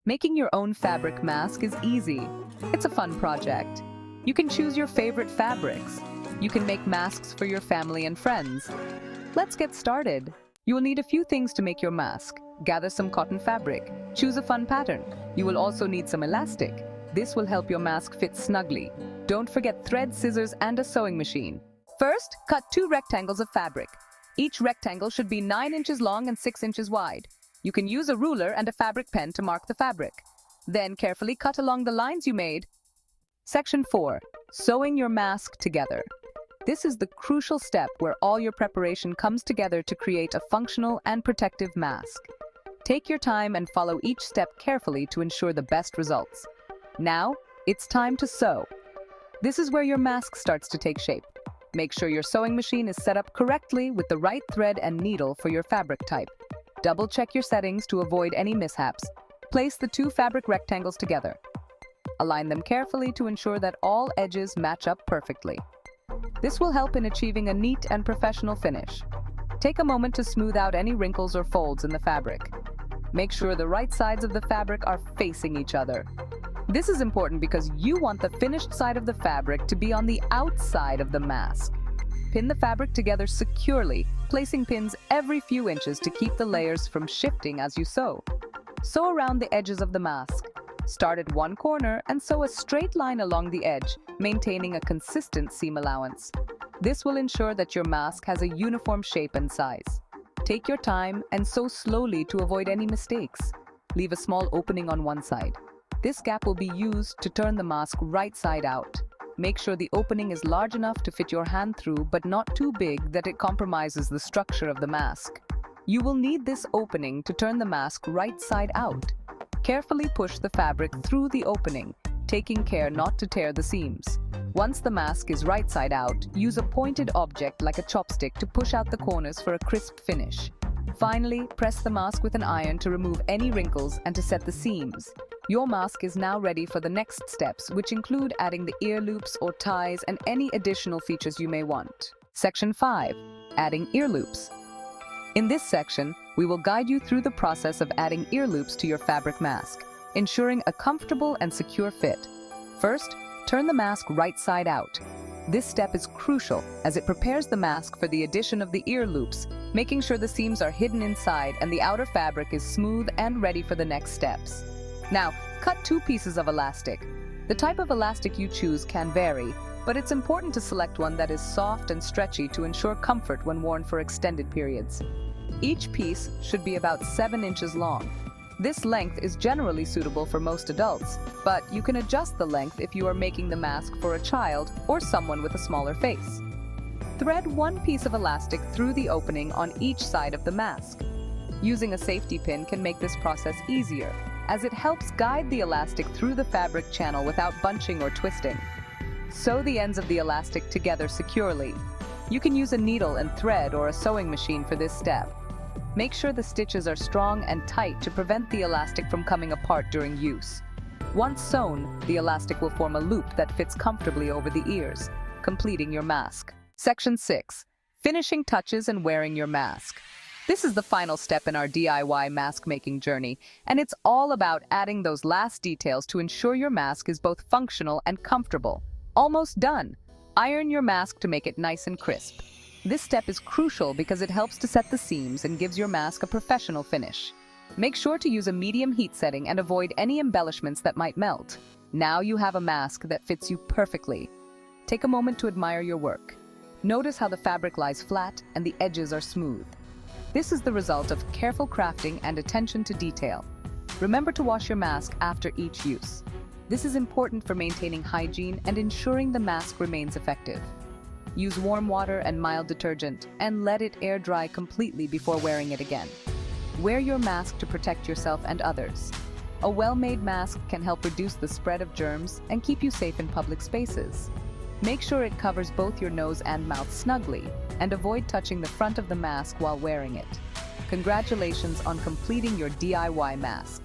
Making your own fabric mask is easy. It's a fun project. You can choose your favorite fabrics. You can make masks for your family and friends. Let's get started. You will need a few things to make your mask. Gather some cotton fabric. Choose a fun pattern. You will also need some elastic. This will help your mask fit snugly. Don't forget thread, scissors, and a sewing machine. First, cut 2 rectangles of fabric. Each rectangle should be 9 inches long and 6 inches wide. You can use a ruler and a fabric pen to mark the fabric. Then carefully cut along the lines you made. Section 4. Sewing your mask together. This is the crucial step where all your preparation comes together to create a functional and protective mask. Take your time and follow each step carefully to ensure the best results. Now, it's time to sew. This is where your mask starts to take shape. Make sure your sewing machine is set up correctly with the right thread and needle for your fabric type. Double-check your settings to avoid any mishaps. Place the 2 fabric rectangles together. Align them carefully to ensure that all edges match up perfectly. This will help in achieving a neat and professional finish. Take a moment to smooth out any wrinkles or folds in the fabric. Make sure the right sides of the fabric are facing each other. This is important because you want the finished side of the fabric to be on the outside of the mask. Pin the fabric together securely, placing pins every few inches to keep the layers from shifting as you sew. Sew around the edges of the mask. Start at one corner and sew a straight line along the edge, maintaining a consistent seam allowance. This will ensure that your mask has a uniform shape and size. Take your time and sew slowly to avoid any mistakes. Leave a small opening on one side. This gap will be used to turn the mask right side out. Make sure the opening is large enough to fit your hand through, but not too big that it compromises the structure of the mask. You will need this opening to turn the mask right side out. Carefully push the fabric through the opening, taking care not to tear the seams. Once the mask is right side out, use a pointed object like a chopstick to push out the corners for a crisp finish. Finally, press the mask with an iron to remove any wrinkles and to set the seams. Your mask is now ready for the next steps, which include adding the ear loops or ties and any additional features you may want. Section 5. Adding ear loops. In this section, we will guide you through the process of adding ear loops to your fabric mask, ensuring a comfortable and secure fit. First, turn the mask right side out. This step is crucial as it prepares the mask for the addition of the ear loops, making sure the seams are hidden inside and the outer fabric is smooth and ready for the next steps. Now, cut 2 pieces of elastic. The type of elastic you choose can vary, but it's important to select one that is soft and stretchy to ensure comfort when worn for extended periods. Each piece should be about 7 inches long. This length is generally suitable for most adults, but you can adjust the length if you are making the mask for a child or someone with a smaller face. Thread 1 piece of elastic through the opening on each side of the mask. Using a safety pin can make this process easier, as it helps guide the elastic through the fabric channel without bunching or twisting. Sew the ends of the elastic together securely. You can use a needle and thread or a sewing machine for this step. Make sure the stitches are strong and tight to prevent the elastic from coming apart during use. Once sewn, the elastic will form a loop that fits comfortably over the ears, completing your mask. Section 6. Finishing touches and wearing your mask. This is the final step in our DIY mask making journey, and it's all about adding those last details to ensure your mask is both functional and comfortable. Almost done. Iron your mask to make it nice and crisp. This step is crucial because it helps to set the seams and gives your mask a professional finish. Make sure to use a medium heat setting and avoid any embellishments that might melt. Now you have a mask that fits you perfectly. Take a moment to admire your work. Notice how the fabric lies flat and the edges are smooth. This is the result of careful crafting and attention to detail. Remember to wash your mask after each use. This is important for maintaining hygiene and ensuring the mask remains effective. Use warm water and mild detergent and let it air dry completely before wearing it again. Wear your mask to protect yourself and others. A well-made mask can help reduce the spread of germs and keep you safe in public spaces. Make sure it covers both your nose and mouth snugly, and avoid touching the front of the mask while wearing it. Congratulations on completing your DIY mask.